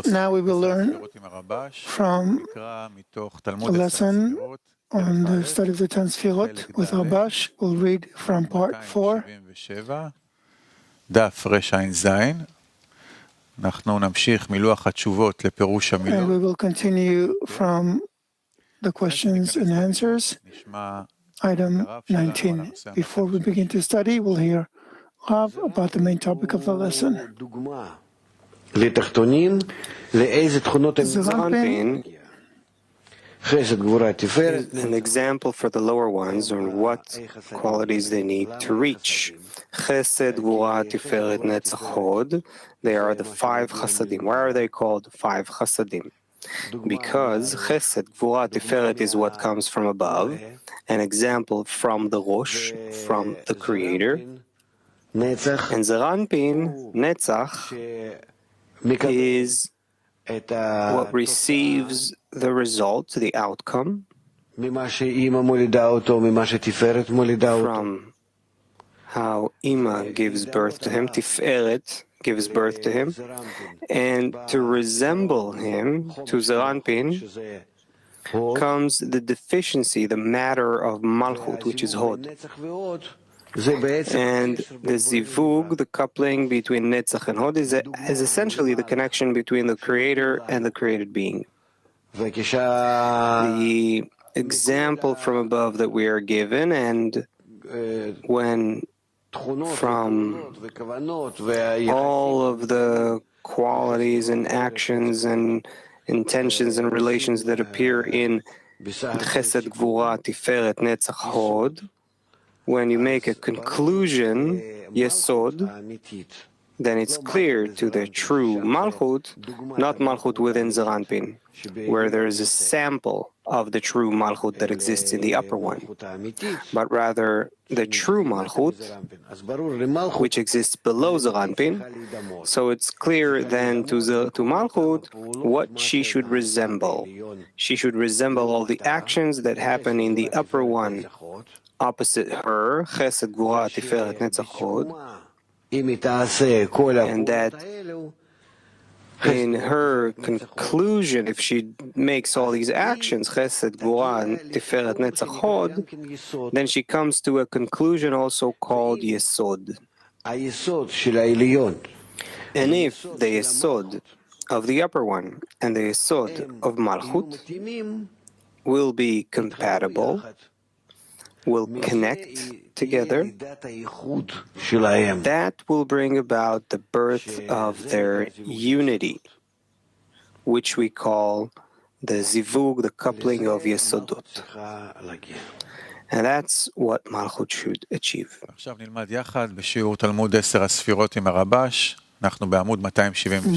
Now we will learn from a lesson on the study of the 10 Sefirot with Rabash. We'll read from part 4. And we will continue from the questions and answers, item 19. Before we begin to study, we'll hear Rav about the main topic of the lesson. Zeranpin is an example for the lower ones on what qualities they need to reach. Chesed, Gvura, Tiferet, Netzach, Hod. They are the 5 chasadim. Why are they called 5 chasadim? Because Chesed, Gvura, Tiferet is what comes from above, an example from the Rosh, from the Creator. And Zeranpin, Netzach, is what receives the result, the outcome, from how Ima gives birth to him, Tiferet gives birth to him, and to resemble him, to Zeranpin, comes the deficiency, the matter of Malchut, which is Hod. And the zivug, the coupling between Netzach and Hod, is essentially the connection between the Creator and the created being. The example from above that we are given, and when from all of the qualities and actions and intentions and relations that appear in Chesed, Gvura, Tiferet, Netzach, Hod, when you make a conclusion, Yesod, then it's clear to the true Malchut, not Malchut within Zeranpin, where there is a sample of the true Malchut that exists in the upper one, but rather the true Malchut, which exists below Zeranpin. So it's clear then to Malchut what she should resemble. She should resemble all the actions that happen in the upper one, opposite her, Chesed, Gvura, Tiferet, Netzach, Hod, and that in her conclusion, if she makes all these actions, Chesed, Gvura, Tiferet, Netzach, Hod, then she comes to a conclusion also called Yesod. And if the Yesod of the upper one and the Yesod of Malchut will be compatible, will connect together, that will bring about the birth of their unity, which we call the zivug, the coupling of Yesodot. And that's what Malchut should achieve.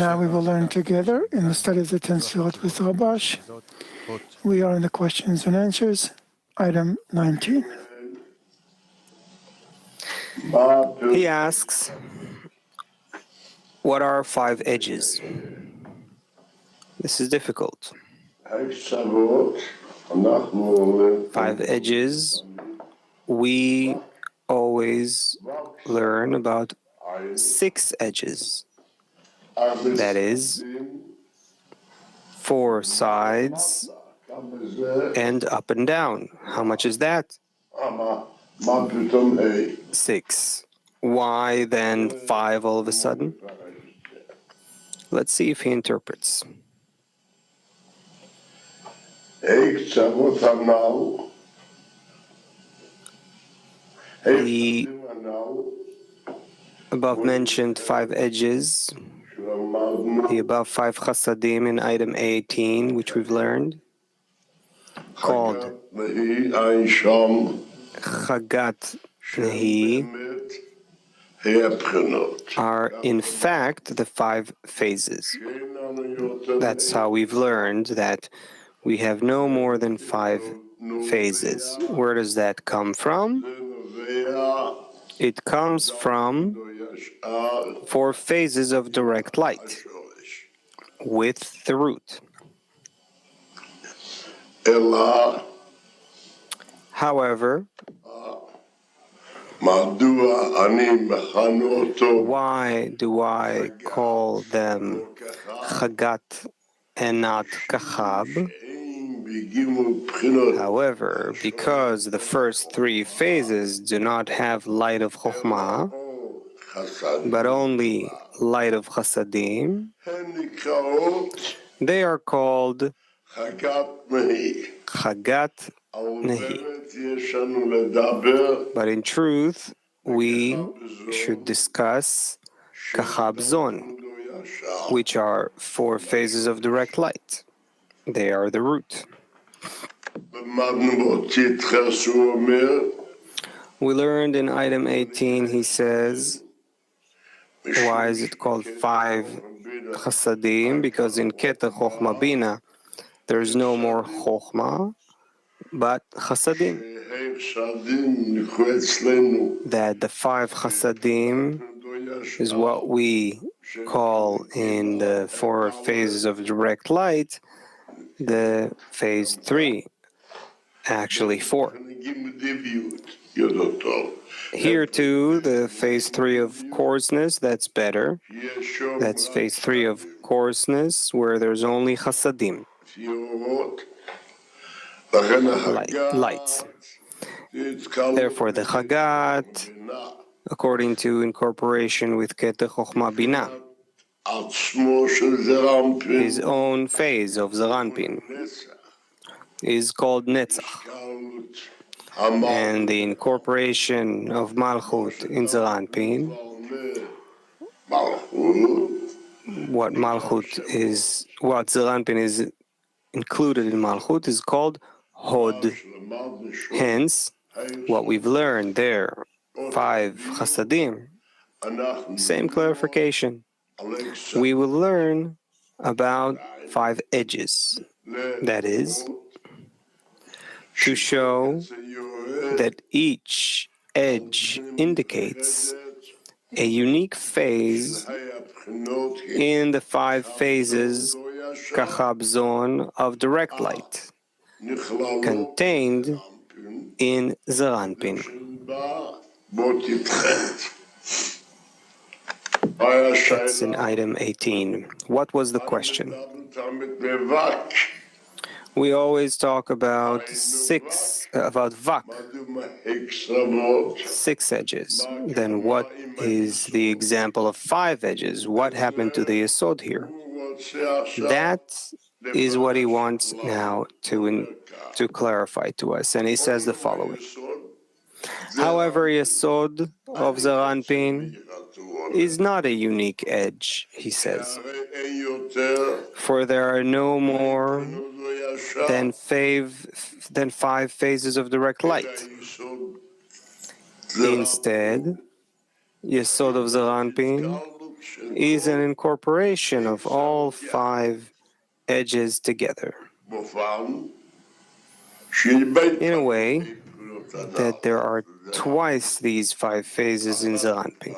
Now we will learn together in the study of the 10 Sefirot with Rabash. We are in the questions and answers, item 19. He asks, what are 5 edges? This is difficult. 5 edges, we always learn about 6 edges. That is, 4 sides and up and down. How much is that? 6. Why then 5 all of a sudden? Let's see if he interprets. The above mentioned 5 edges, the above 5 chasadim in item 18, which we've learned, called Chagat Nehi, are in fact the 5 phases. That's how we've learned that we have no more than 5 phases. Where does that come from? It comes from 4 phases of direct light with the root. However, Why do I call them Chagat and not Kachab? However, because the first three phases do not have light of Chokhmah, but only light of Chasadim, they are called Chagat Nehi. But in truth, we should discuss Kachab Zon, which are four phases of direct light. They are the root. We learned in item 18, he says, why is it called five Chasadim? Because in Keter Chokhmah Bina, there's no more Chokhmah, but Chasadim. That the five Chasadim is what we call in the four phases of direct light, the phase 3, actually 4. Here too, the phase 3 of coarseness, that's better. That's phase 3 of coarseness, where there's only Chasadim, lights. Therefore, the Chagat, according to incorporation with Keter Chokhmah Bina, his own phase of Zaranpin, is called Netzach. And the incorporation of Malchut in Zaranpin, what Zaranpin is included in Malchut is called Hod. Hence, what we've learned there, 5 Chasadim, same clarification. We will learn about 5 edges. That is, to show that each edge indicates a unique phase in the 5 phases Kachab zone of direct light contained in Zaranpin. That's in item 18. What was the question? We always talk about Vak, 6 edges. Then what is the example of 5 edges? What happened to the Yesod here? That is what he wants now to clarify to us. And he says the following. However, Yesod of Zaranpin is not a unique edge, he says. For there are no more than 5 phases of direct light. Instead, Yesod of Zaranpin is an incorporation of all 5 edges together, in a way that there are twice these 5 phases in Zaranpin.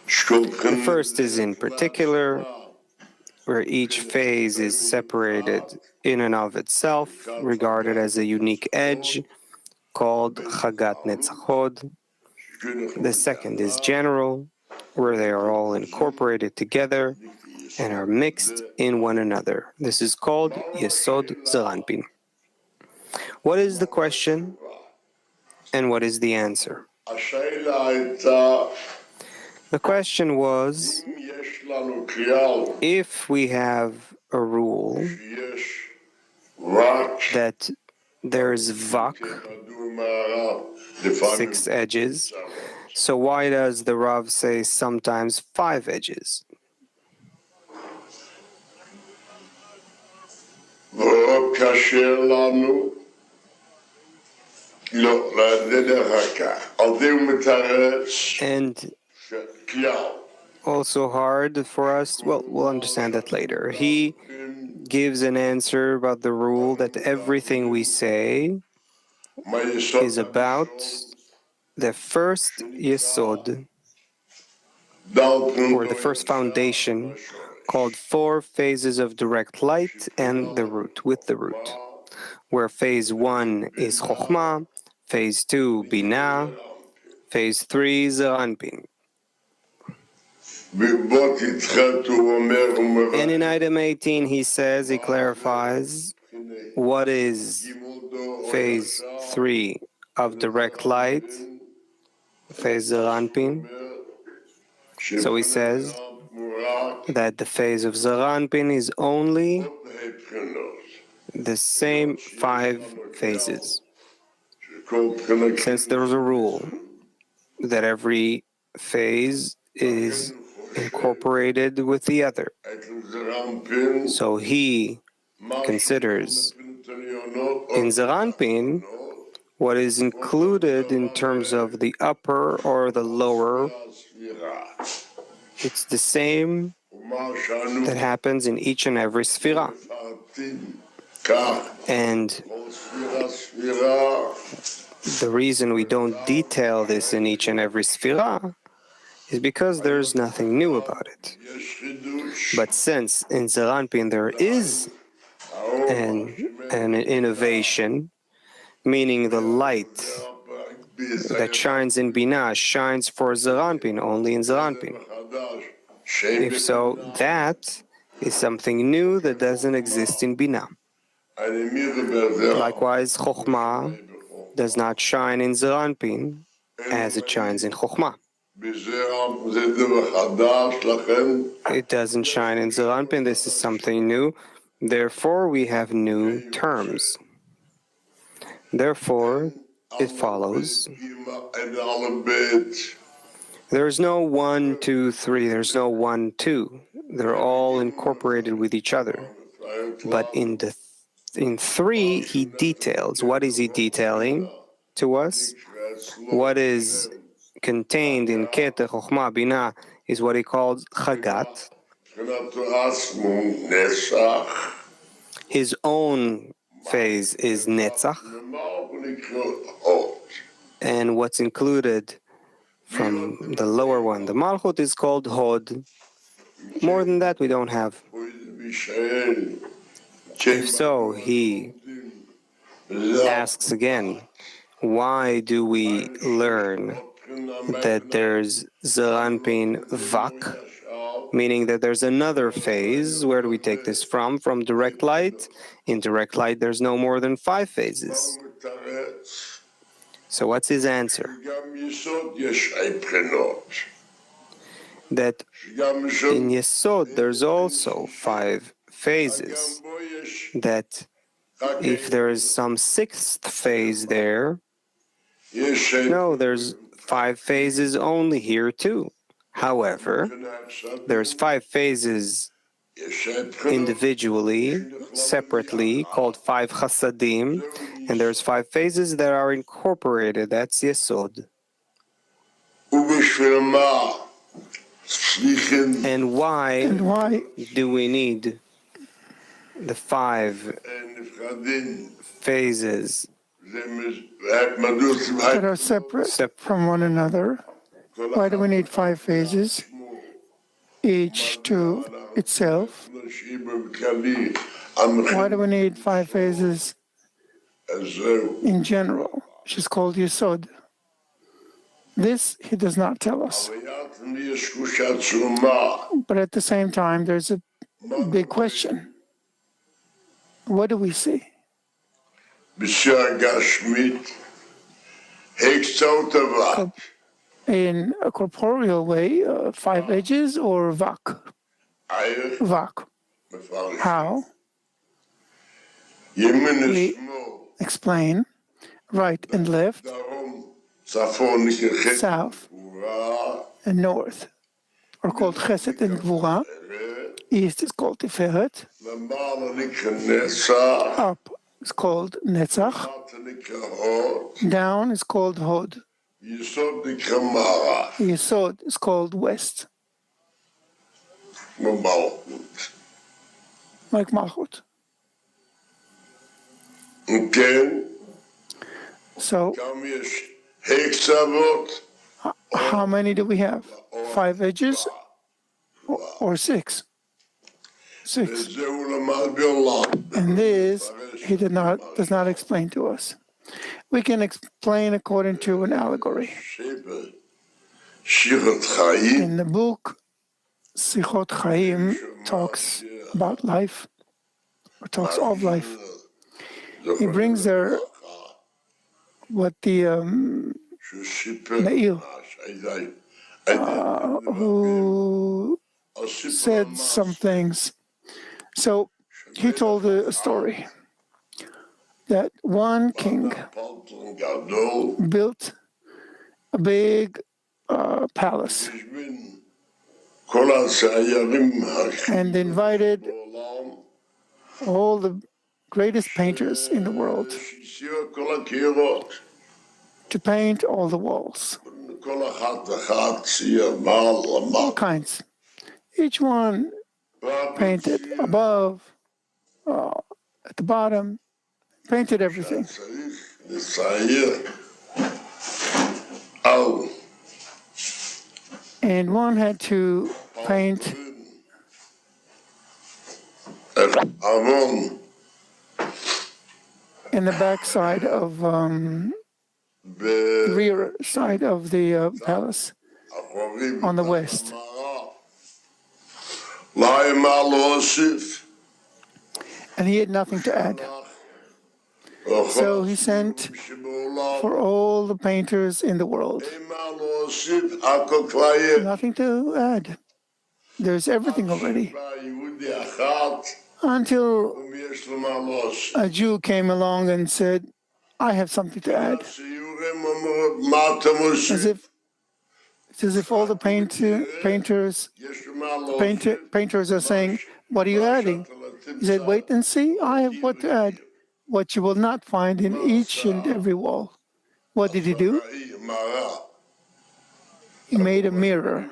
The first is in particular, where each phase is separated in and of itself, regarded as a unique edge, called Chagat Netzachod. The second is general, where they are all incorporated together and are mixed in one another. This is called Yesod Zaranpin. What is the question and what is the answer? The question was, if we have a rule that there's Vak, 6 edges, so why does the Rav say sometimes 5 edges? And also hard for us, well, we'll understand that later. He gives an answer about the rule that everything we say is about the first Yesod, or the first foundation, called 4 phases of direct light and the root, with the root, where phase 1 is Chokhmah, Phase 2, Binah. Phase 3, Zeranpin. And in item 18, he says, he clarifies, what is phase 3 of direct light, phase Zeranpin. So he says that the phase of Zeranpin is only the same 5 phases. Since there's a rule that every phase is incorporated with the other, so he considers in Zeranpin what is included in terms of the upper or the lower. It's the same that happens in each and every Sefirah. And the reason we don't detail this in each and every Sefirah is because there's nothing new about it. But since in Zeranpin there is an innovation, meaning the light that shines in Binah shines for Zeranpin, only in Zeranpin. If so, that is something new that doesn't exist in Binah. Likewise, Chokhmah does not shine in Zeranpin as it shines in Chokhmah. It doesn't shine in Zeranpin. This is something new. Therefore, we have new terms. Therefore, it follows. There's no 1, 2, 3. There's no 1, 2. They're all incorporated with each other. But in 3, he details. What is he detailing to us? What is contained in Keter, Chokhmah, Binah is what he calls Chagat. His own phase is Netzach. And what's included from the lower one, the Malchut, is called Hod. More than that, we don't have. If so, he asks again, why do we learn that there's Zeranpin Vak, meaning that there's another phase? Where do we take this from? From direct light? In direct light, there's no more than 5 phases. So what's his answer? That in Yesod, there's also 5 phases. That if there is some 6th phase there, no, there's 5 phases only here too. However, there's 5 phases individually, separately, called 5 chasadim, and there's 5 phases that are incorporated. That's Yesod. And why do we need the 5 phases that are separate from one another? Why do we need 5 phases, each to itself? Why do we need 5 phases in general, which is called Yesod? This he does not tell us. But at the same time, there's a big question. What do we see? In a corporeal way, 5 edges or Vak? Vak. How? We explain right and left, south and north are called Chesed and Gvura. East is called Tiferet. Up is called Netzach. Down is called Hod. Yesod is called West. Like Malchut. So, how many do we have? 5 edges or 6? 6. And this he does not explain to us. we can explain according to an allegory. In the book, Sefirot talks about life, or talks of life. He brings there what the Meir, who said some things. So he told a story that one king built a big palace and invited all the greatest painters in the world to paint all the walls, all kinds. Each one painted above, at the bottom, painted everything. And one had to paint in the back side of rear side of the palace on the west. And he had nothing to add. So he sent for all the painters in the world. Nothing to add. There's everything already. Until a Jew came along and said, I have something to add. As if all the painters are saying, what are you adding? He said, wait and see, I have what to add, what you will not find in each and every wall. What did he do? He made a mirror.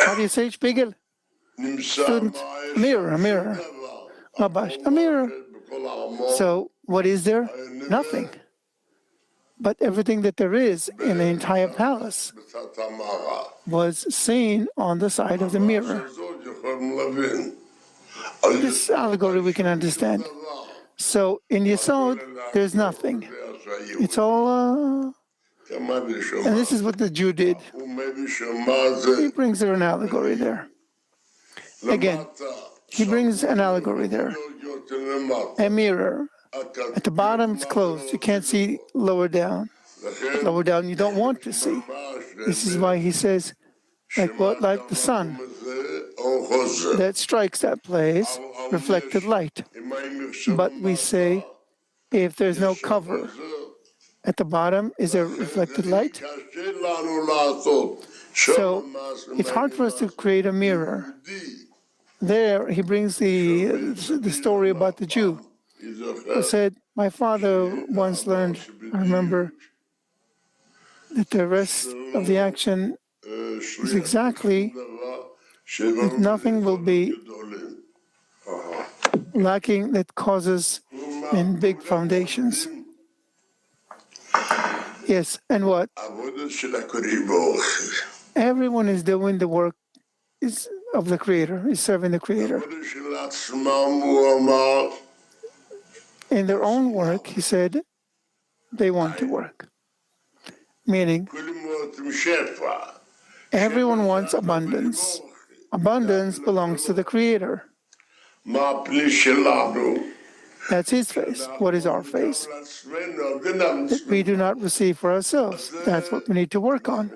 How do you say, Spiegel? Student, a mirror. Rabash, a mirror. So what is there? Nothing. But everything that there is in the entire palace was seen on the side of the mirror. This allegory we can understand. So in Yesod, there's nothing. It's all, and this is what the Jew did. He brings there an allegory there. Again, he brings an allegory there. A mirror. At the bottom, it's closed. You can't see lower down. Lower down, you don't want to see. This is why he says, like what? Like the sun that strikes that place, reflected light. But we say, if there's no cover at the bottom, is there reflected light? So it's hard for us to create a mirror. There, he brings the story about the Jew who said, my father once learned, I remember, that the rest of the action is exactly that nothing will be lacking that causes in big foundations. Yes, and what? Everyone is doing the work of the Creator, is serving the Creator. In their own work, he said, they want to work. Meaning, everyone wants abundance. Abundance belongs to the Creator. That's His face. What is our face? That we do not receive for ourselves. That's what we need to work on.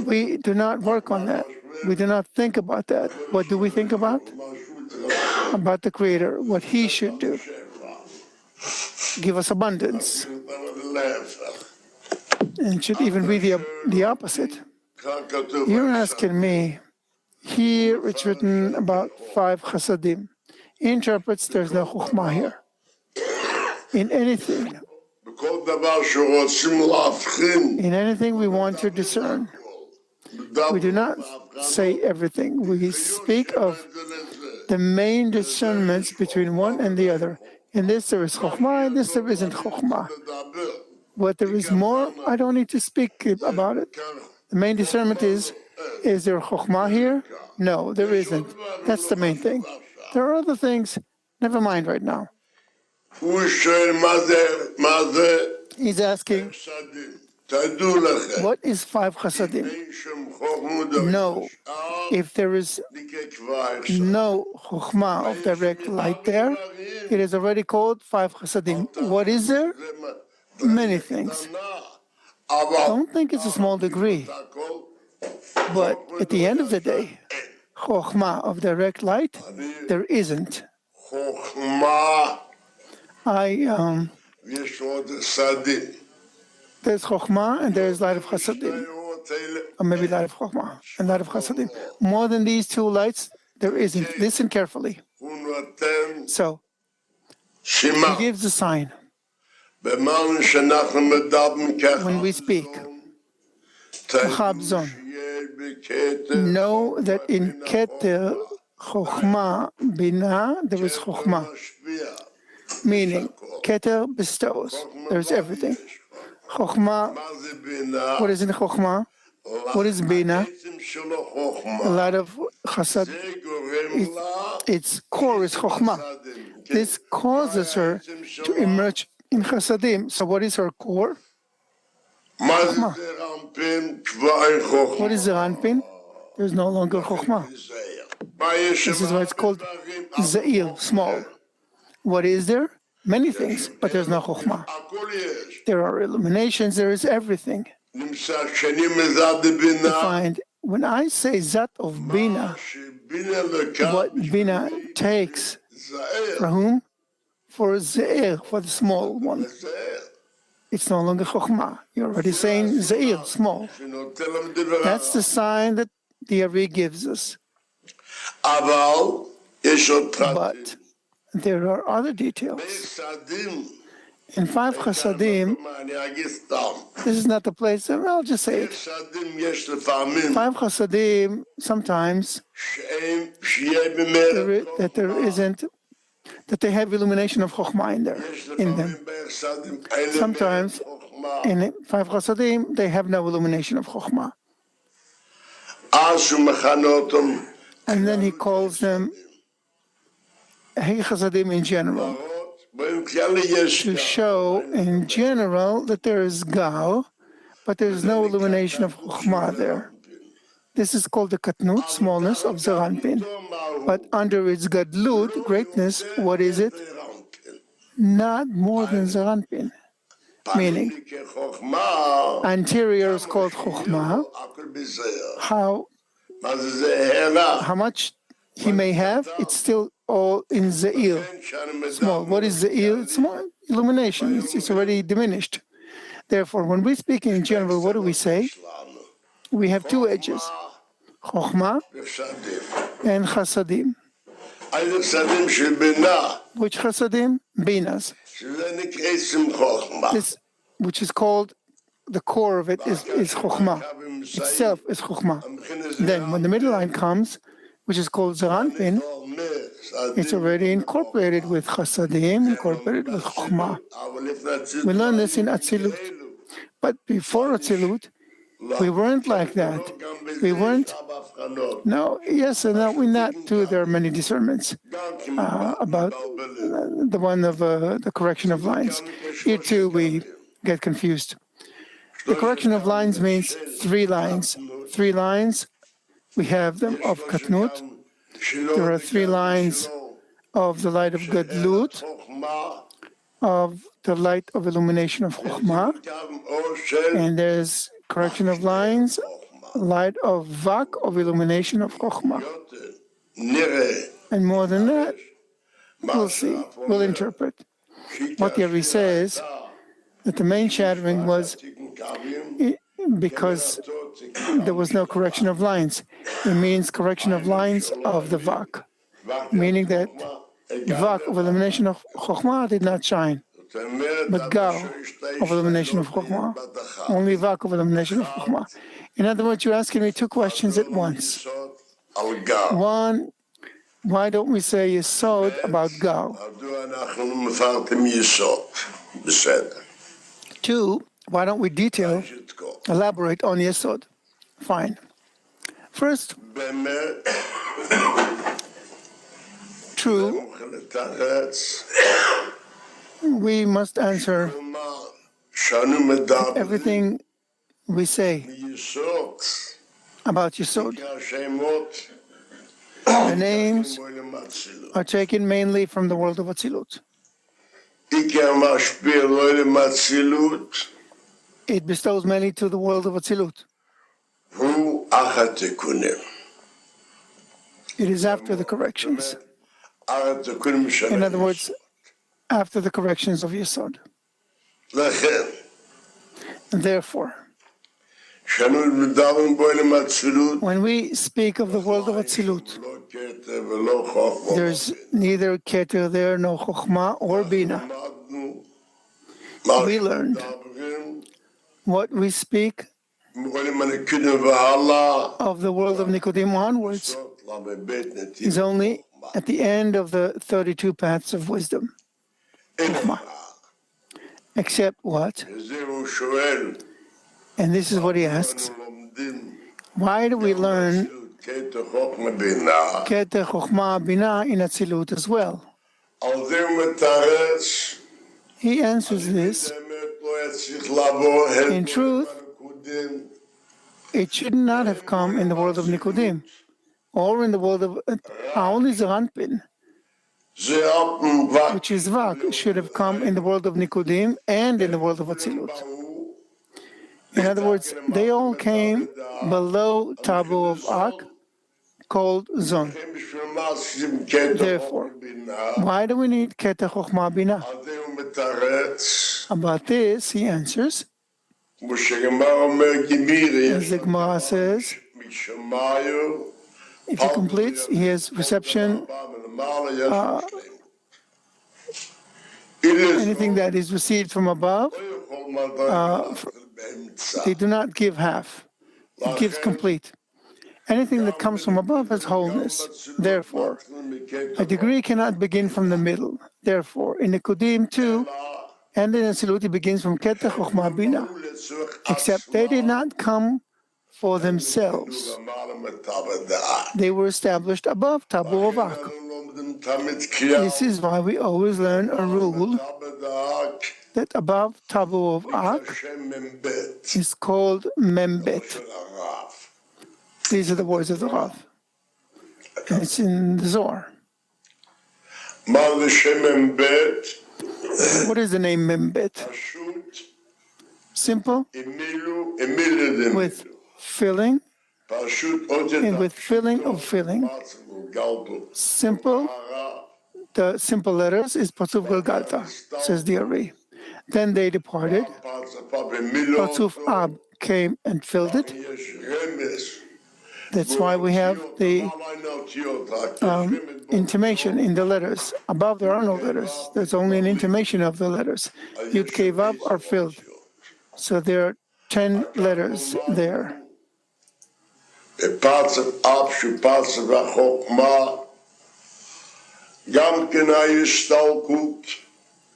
We do not work on that. We do not think about that. What do we think about? About the Creator, what He should do. Give us abundance. And it should even be the opposite. You're asking me, here it's written about 5 chasadim. Interprets there's no chokhmah here. In anything we want to discern. We do not say everything. We speak of the main discernments between one and the other. In this there is chokhmah, in this there isn't chokhmah. What there is more, I don't need to speak about it. The main discernment is there chokhmah here? No, there isn't. That's the main thing. There are other things, never mind right now. He's asking, what is 5 chasadim? No, if there is no chokhmah of direct light there, it is already called 5 chasadim. What is there? Many things. Don't think it's a small degree. But at the end of the day, chokhmah of direct light, there isn't. There's chokhmah and there's light of chasadim. Or maybe light of chokhmah and light of chasadim. More than these two lights, there isn't. Listen carefully. So, he gives a sign. When we speak, know that in Keter, Chokhmah, Binah, there is Chokhmah. Meaning, Keter bestows. There's everything. Chokhmah, what is in Chokhmah? What is Binah? A lot of Chasad. Its core is Chokhmah. This causes her to emerge in Chasadim. So what is her core? Chokhmah. What is Zeranpin? There's no longer Chokhmah. This is why it's called Za'ir, small. What is there? Many things, but there's no Chokhmah. There are illuminations, there is everything. Defined. When I say Zat of Bina, what Bina takes for whom? For Za'ir, for the small one. It's no longer Chokhmah. You're already saying Za'ir, small. That's the sign that the Ari gives us. But there are other details. In 5 Chasadim, this is not the place, I'll just say it. 5 Chasadim, sometimes, that they have illumination of Chokhmah in them. Sometimes, in 5 Chasadim, they have no illumination of Chokhmah. And then he calls them Chasadim in general, to show in general that there is Gal, but there is no illumination of Chokhmah there. This is called the Katnut, smallness of Zeranpin. But under its Gadlut, greatness, what is it? Not more than Zeranpin. Meaning, anterior is called Chokhmah. How much he may have, it's still all in Za'ir, small. What is Za'ir? It's small illumination. It's already diminished. Therefore, when we speak in general, what do we say? We have two edges, Chokhmah and Chasadim. Which Chasadim? Binas. This, which is called, the core of it is Chokhmah. Itself is Chokhmah. Then, when the middle line comes, which is called Zeranpin, it's already incorporated with Chasadim, incorporated with Chokhmah. We learn this in Atzilut. But before Atzilut, we weren't like that. We weren't. No, yes and no, we're not too. There are many discernments about the one of the correction of lines. Here too, we get confused. The correction of lines means 3 lines. 3 lines, we have them of Katnut. There are 3 lines of the light of Gadlut, of the light of illumination of Chokhmah, and there's correction of lines, light of Vak, of illumination of Chokhmah. And more than that, we'll see, we'll interpret. What the Ari says, that the main shattering was because there was no correction of lines. It means correction of lines of the Vak, meaning that Vak of illumination of Chokhmah did not shine, but Gal of illumination of Chokhmah, only Vak of illumination of Chokhmah. In other words, you're asking me 2 questions at once. One, why don't we say Yesod about Gal? 2, why don't we elaborate on Yesod? Fine. First, true, we must answer everything we say about Yesod. The names are taken mainly from the world of Atzilut. It bestows mainly to the world of Atzilut. It is after the corrections. In other words, after the corrections of Yesod. Therefore, when we speak of the world of Atzilut, there's neither Keter there, no Chokhmah or Bina. We learned what we speak of the world of Nikodim onwards is only at the end of the 32 paths of wisdom. Chokhmah. Except what? And this is what he asks. Why do we learn Keter Chokhmah Bina in Atzilut as well? He answers this. In truth, it should not have come in the world of Nikodim, or in the world of only Zeranpin, which is Vak, should have come in the world of Nikodim and in the world of Atzilut. In other words, they all came below Tabu of Ak, called Zon. Therefore, why do we need Keter Chokhmah Bina? About this, he answers, as the Gemara says, if he completes, he has reception, anything that is received from above, they do not give half. It gives complete. Anything that comes from above has wholeness. Therefore, a degree cannot begin from the middle. Therefore, in Nikodim too, and in Atzilut, it begins from Keter Chokhmah Bina, except they did not come for themselves. They were established above Tabu of Ak. This is why we always learn a rule that above Tabu of Ak is called Membet. These are the words of the Rav. And it's in the Zohar. What is the name Membet? Simple, with filling, and with filling of filling. Simple, the simple letters is Patsuf Galgalta, says the Ari. Then they departed. Patsuf Ab came and filled it. That's why we have the intimation in the letters. Above there are no letters. There's only an intimation of the letters. Yud Kei Vav are filled. So there are 10 letters there.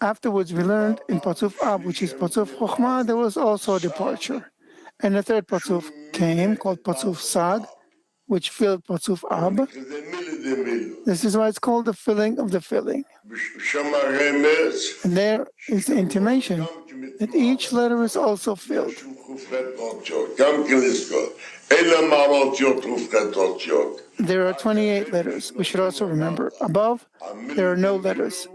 Afterwards, we learned in Patsuf Ab, which is Patsuf Chokhmah, there was also a departure. And a third Patsuf came, called Patsuf Sag, which filled Patsuf Ab. This is why it's called the filling of the filling. And there is the intimation that each letter is also filled. There are 28 letters. We should also remember. Above, there are no letters.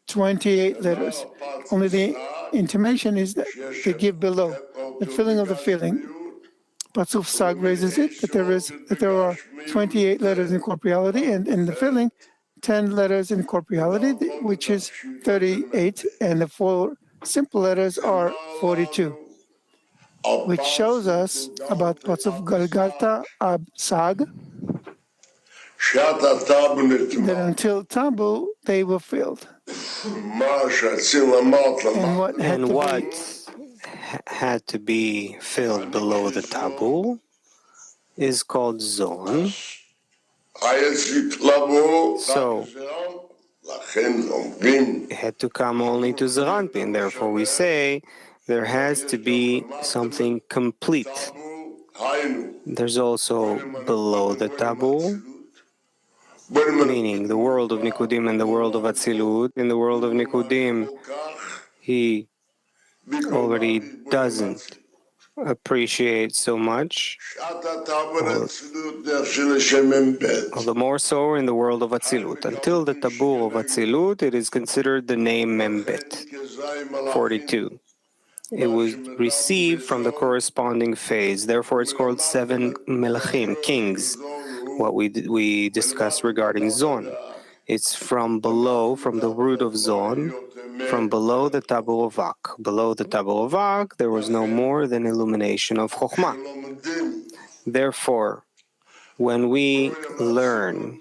28 letters. Only the intimation is that they give below the filling of the filling. Patsuf Sag raises it that there are 28 letters in corporeality, and in the filling, 10 letters in corporeality, which is 38, and the 4 simple letters are 42, which shows us about Patsuf Galgalta Ab Sag, that until Tabu, they were filled. And what had to be filled below the Tabu is called Zon. So it had to come only to Zeranpin. Therefore, we say there has to be something complete. There's also below the Tabu meaning the world of Nikudim and the world of Atzilut. In the world of Nikudim, he already doesn't appreciate so much, all the more so in the world of Atzilut. Until the tabur of Atzilut, it is considered the name Membet, 42. It was received from the corresponding phase. Therefore, it's called 7 melachim, kings, what we discussed regarding Zon. It's from below, from the root of Zon, from below the tabur of Ak. Below the tabur of Ak, there was no more than illumination of Chokhmah. Therefore, when we learn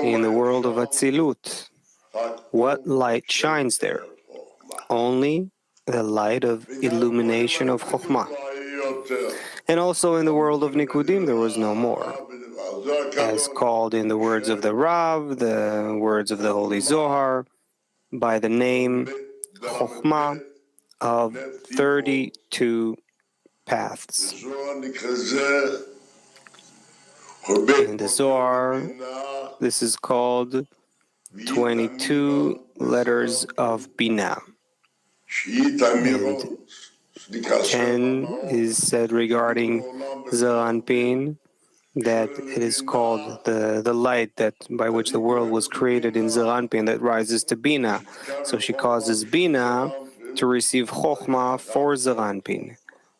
in the world of Atzilut, what light shines there? Only the light of illumination of Chokhmah. And also in the world of Nikudim, there was no more. As called in the words of the Rav, the words of the Holy Zohar, by the name Chokhmah of 32 paths. In the Zohar, this is called 22 letters of Binah. And 10 is said regarding Zeranpin, that it is called the light that by which the world was created in Zeranpin that rises to Bina. So she causes Bina to receive Chokhmah for Zeranpin.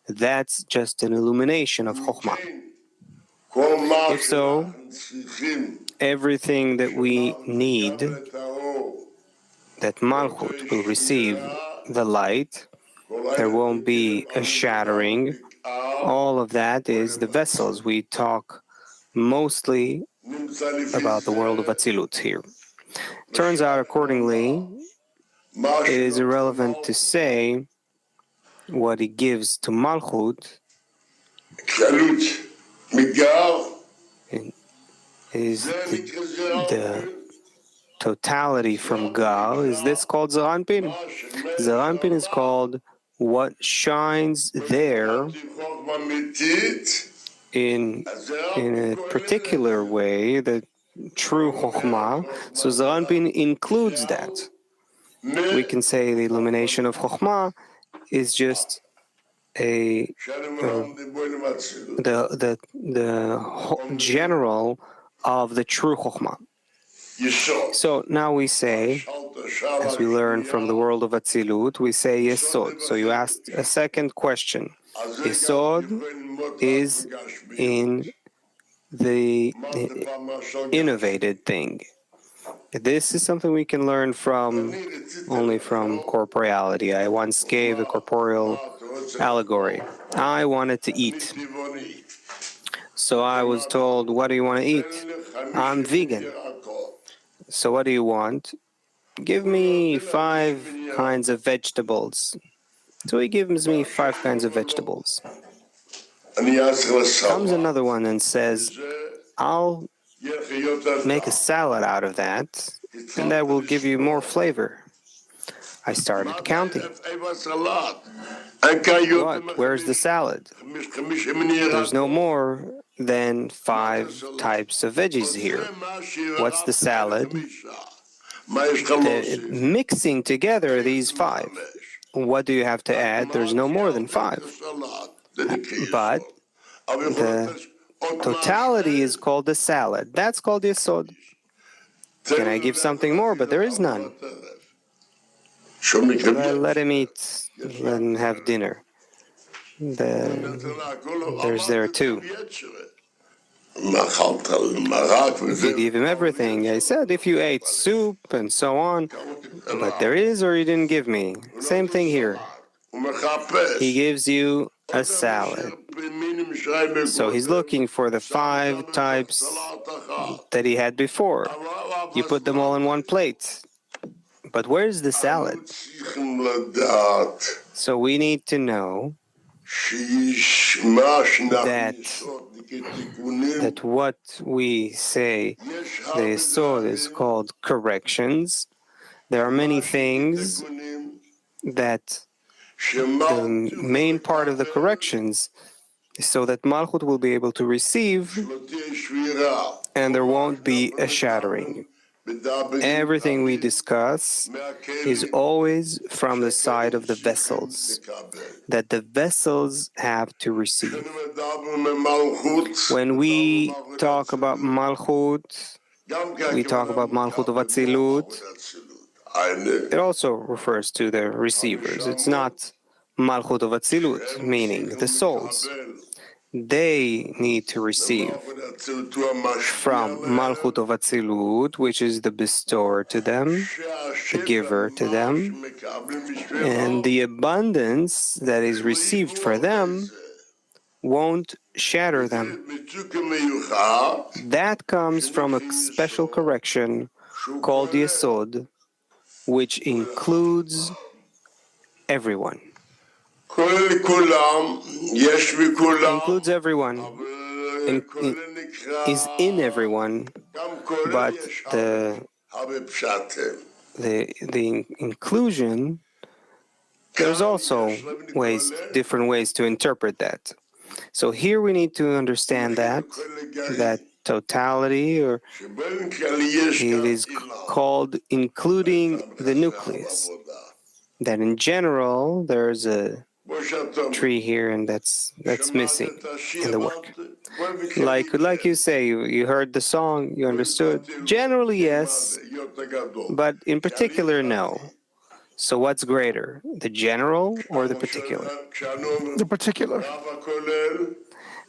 That's just an illumination of Chokhmah. If so, everything that we need, that Malchut will receive the light, there won't be a shattering. All of that is the vessels. We talk mostly about the world of Atzilut here. Turns out, accordingly, it is irrelevant to say what he gives to Malchut is the totality from Gal. Is this called Zeranpin? Zeranpin is called what shines there in a particular way, the true Chokhmah. So Zeranpin includes that. We can say the illumination of Chokhmah is just the general of the true Chokhmah. So now we say, as we learn from the world of Atzilut, we say Yesod. So you asked a second question. Yesod is in the innovated thing. This is something we can learn only from corporeality. I once gave a corporeal allegory. I wanted to eat. So I was told, what do you want to eat? I'm vegan. So what do you want? Give me 5 kinds of vegetables. So he gives me 5 kinds of vegetables. Comes another one and says, I'll make a salad out of that, and that will give you more flavor. I started counting. What? Where's the salad? There's no more than 5 types of veggies here. What's the salad? Mixing together these 5. What do you have to add? There's no more than 5. But the totality is called the salad. That's called Yesod. Can I give something more? But there is none. Let him eat. Let him have dinner. There's there too. He gave him everything. I said, if you ate soup and so on, but there is or he didn't give me. Same thing here. He gives you a salad. So he's looking for the 5 types that he had before. You put them all in one plate. But where's the salad? So we need to know that what we say, the Yesod is called corrections. There are many things that the main part of the corrections is so that Malchut will be able to receive and there won't be a shattering. Everything we discuss is always from the side of the vessels, that the vessels have to receive. When we talk about Malchut, we talk about Malchut of Atzilut. It also refers to the receivers. It's not Malchut of Atzilut, meaning the souls. They need to receive from Malchut of Atzilut, which is the bestower to them, the giver to them, and the abundance that is received for them won't shatter them. That comes from a special correction called the Yesod, which includes everyone. Includes everyone, is in everyone, but the inclusion, there's also different ways to interpret that. So here we need to understand that totality, or it is called including the nucleus. That in general there's a tree here and that's missing in the work. Like you say, you heard the song, you understood. Generally yes, but in particular no. So what's greater, the general or the particular? The particular.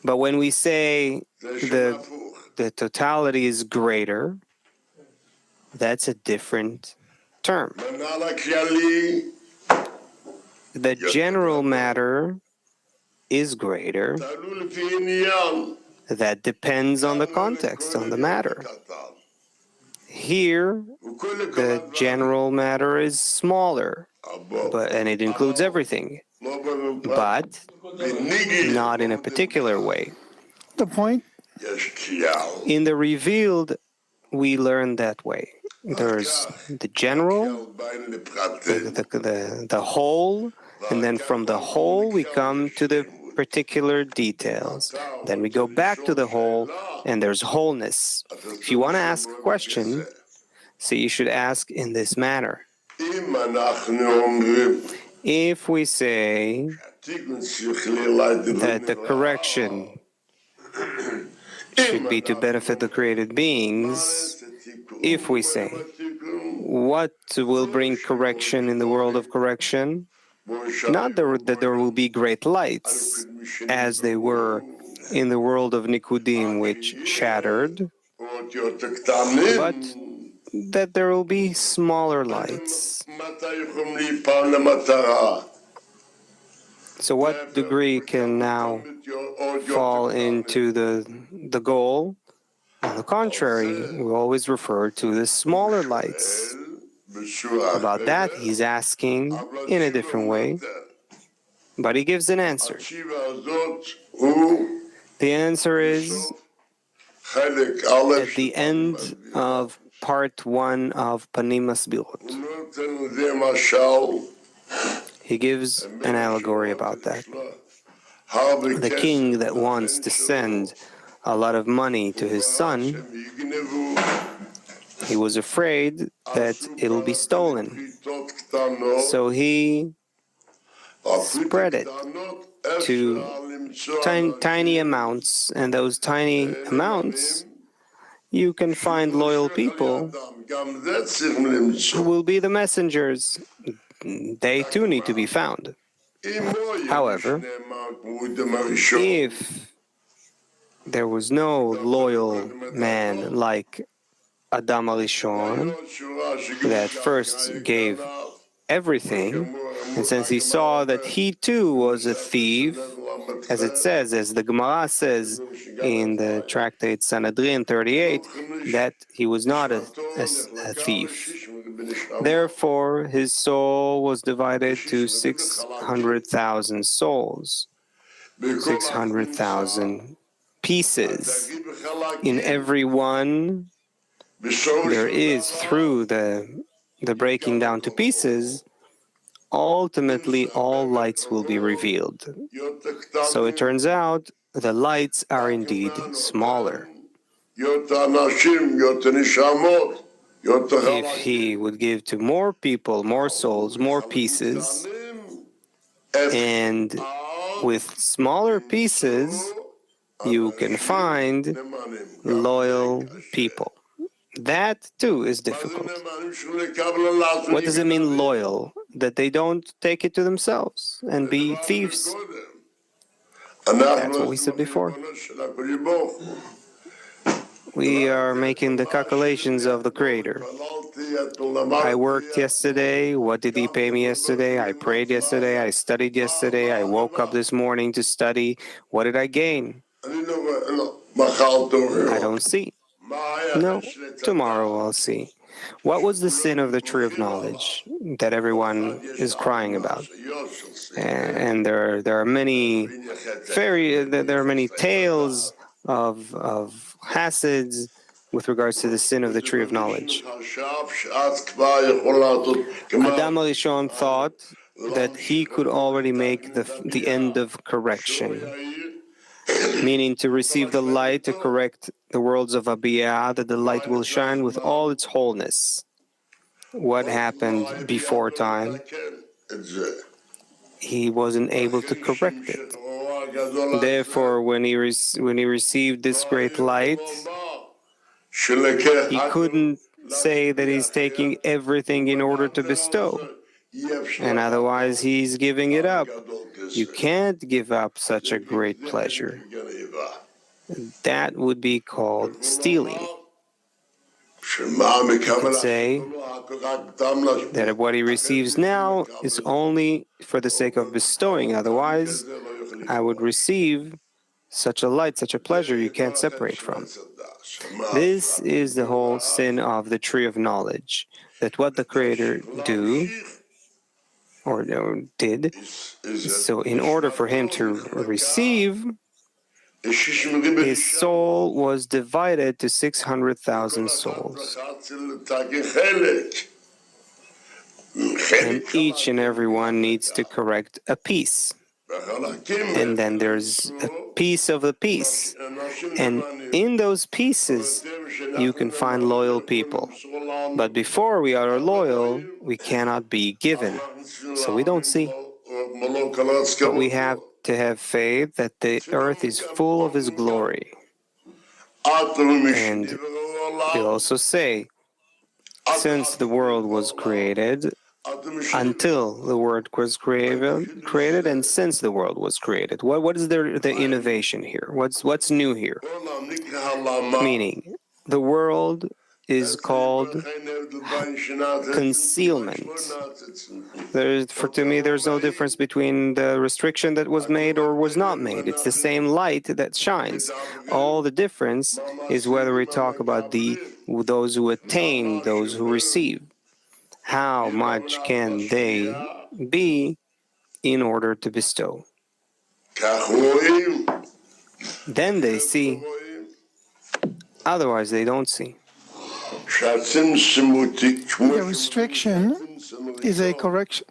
But when we say the totality is greater, that's a different term. The general matter is greater. That depends on the context, on the matter. Here, the general matter is smaller, and it includes everything, but not in a particular way. The point? In the revealed, we learn that way. There's the general, the whole, and then from the whole we come to the particular details. Then we go back to the whole, and there's wholeness. If you want to ask a question, so you should ask in this manner. If we say that the correction should be to benefit the created beings, if we say, what will bring correction in the world of correction? Not that there will be great lights, as they were in the world of Nikudim, which shattered, but that there will be smaller lights. So what degree can now fall into the goal? On the contrary, we always refer to the smaller lights. About that, he's asking in a different way, but he gives an answer. The answer is at the end of part 1 of Panim Masbirot. He gives an allegory about that. The king that wants to send a lot of money to his son, he was afraid that it'll be stolen. So he spread it to tiny amounts, and those tiny amounts, you can find loyal people who will be the messengers. They too need to be found. However, if there was no loyal man like Adam HaRishon that first gave everything, and since he saw that he too was a thief, as it says, as the Gemara says in the tractate Sanhedrin 38, that he was not a thief. Therefore, his soul was divided to 600,000 souls, 600,000 pieces. In every one, there is, through the breaking down to pieces, ultimately all lights will be revealed. So it turns out the lights are indeed smaller. If he would give to more people, more souls, more pieces, and with smaller pieces, you can find loyal people. That too is difficult. What does it mean, loyal? That they don't take it to themselves and be thieves. That's what we said before. We are making the calculations of the Creator. I worked yesterday. What did He pay me yesterday? I prayed yesterday. I studied yesterday. I woke up this morning to study. What did I gain? I don't see. No, tomorrow I'll see. What was the sin of the tree of knowledge that everyone is crying about? And there are many tales of Hasids with regards to the sin of the tree of knowledge. Adam Arishon thought that he could already make the end of correction, meaning to receive the light to correct the worlds of Abiyah, that the light will shine with all its wholeness. What happened before time? He wasn't able to correct it. Therefore, when he received this great light, he couldn't say that he's taking everything in order to bestow, and otherwise he's giving it up. You can't give up such a great pleasure. That would be called stealing. You could say that what he receives now is only for the sake of bestowing. Otherwise, I would receive such a light, such a pleasure you can't separate from. This is the whole sin of the tree of knowledge, that what the Creator did, so in order for him to receive, his soul was divided to 600,000 souls. And each and every one needs to correct a piece. And then there's a piece of a piece. And in those pieces, you can find loyal people. But before we are loyal, we cannot be given. So we don't see. But we have to have faith that the earth is full of His glory. And we also say, since the world was created, until the world was created, and since the world was created. What is the innovation here? What's new here? Meaning, the world is called concealment. To me, there's no difference between the restriction that was made or was not made. It's the same light that shines. All the difference is whether we talk about those who attain, those who receive. How much can they be in order to bestow? Then they see. Otherwise, they don't see. The restriction is a correction.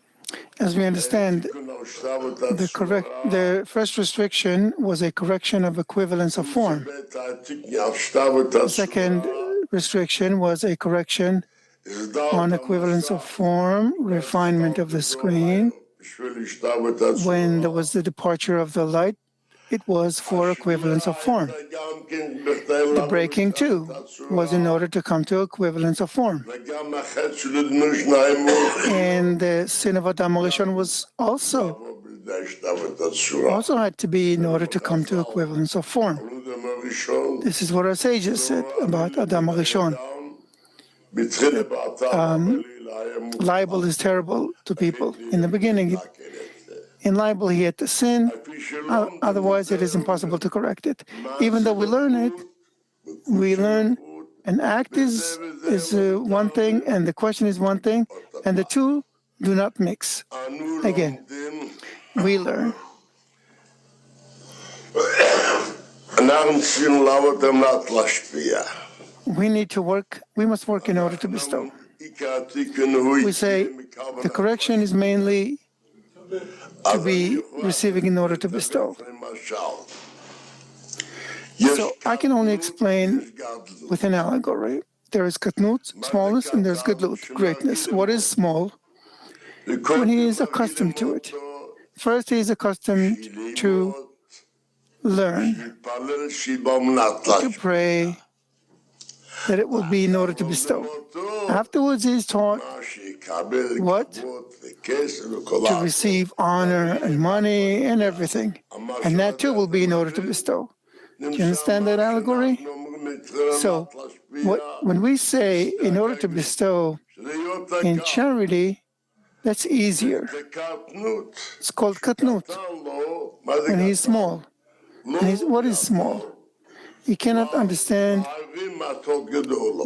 As we understand, the first restriction was a correction of equivalence of form. The second restriction was a correction on equivalence of form, refinement of the screen. When there was the departure of the light, it was for equivalence of form. The breaking, too, was in order to come to equivalence of form. And the sin of Adam Rishon was also had to be in order to come to equivalence of form. This is what our sages said about Adam Rishon. Libel is terrible to people. In the beginning, in libel, he had to sin. Otherwise, it is impossible to correct it. Even though we learn it, we learn an act is one thing, and the question is one thing, and the two do not mix. Again, we learn. We need to work. We must work in order to bestow. We say the correction is mainly to be receiving in order to bestow. So I can only explain with an allegory. There is katnut, smallness, and there's gadlut, greatness. What is small? When he is accustomed to it. First, he is accustomed to learn, to pray, that it will be in order to bestow. Afterwards, he is taught what? To receive honor and money and everything. And that too will be in order to bestow. Do you understand that allegory? So, when we say in order to bestow in charity, that's easier. It's called katnut, when he's small. And what is small? He cannot understand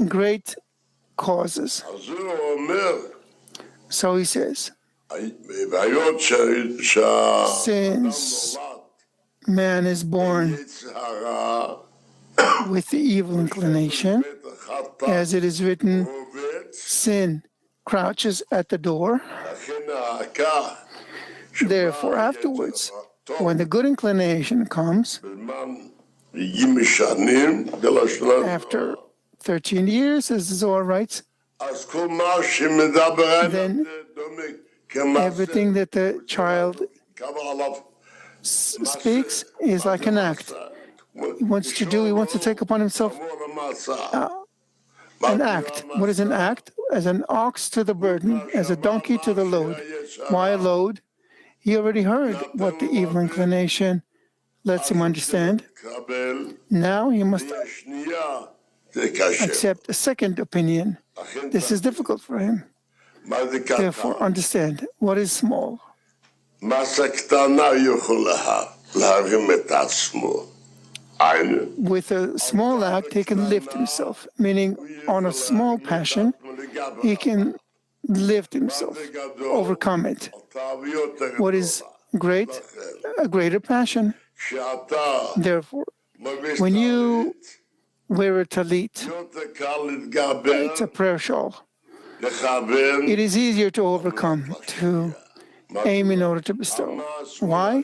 great causes. So he says, since man is born with the evil inclination, as it is written, sin crouches at the door. Therefore, afterwards, when the good inclination comes, after 13 years, as the Zohar writes, then everything that the child speaks is like an act. He wants to take upon himself an act. What is an act? As an ox to the burden, as a donkey to the load. Why a load? He already heard what the evil inclination lets him understand. Now he must accept a second opinion. This is difficult for him. Therefore, understand what is small. With a small act, he can lift himself, meaning on a small passion, he can lift himself, overcome it. What is great? A greater passion. Therefore, when you wear a talit, it's a prayer shawl. It is easier to overcome, to aim in order to bestow. Why?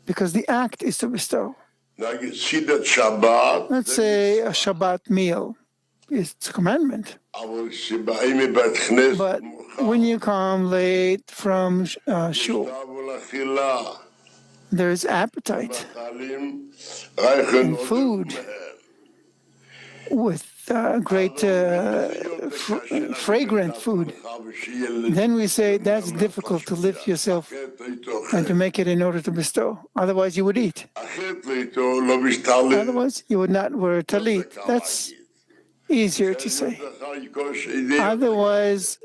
Because the act is to bestow. Let's say a Shabbat meal. It's a commandment. But when you come late from shul, there is appetite and food with great fragrant food. Then we say that's difficult to lift yourself and to make it in order to bestow. Otherwise, you would eat. Otherwise, you would not wear a talit. That's easier to say. Otherwise,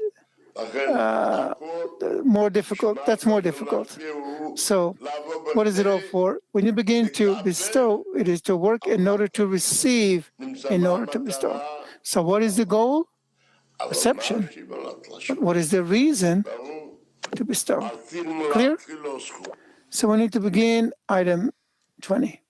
more difficult. That's more difficult. So, what is it all for? When you begin to bestow, it is to work in order to receive, in order to bestow. So, what is the goal? Reception. But what is the reason to bestow? Clear? So, we need to begin item 20.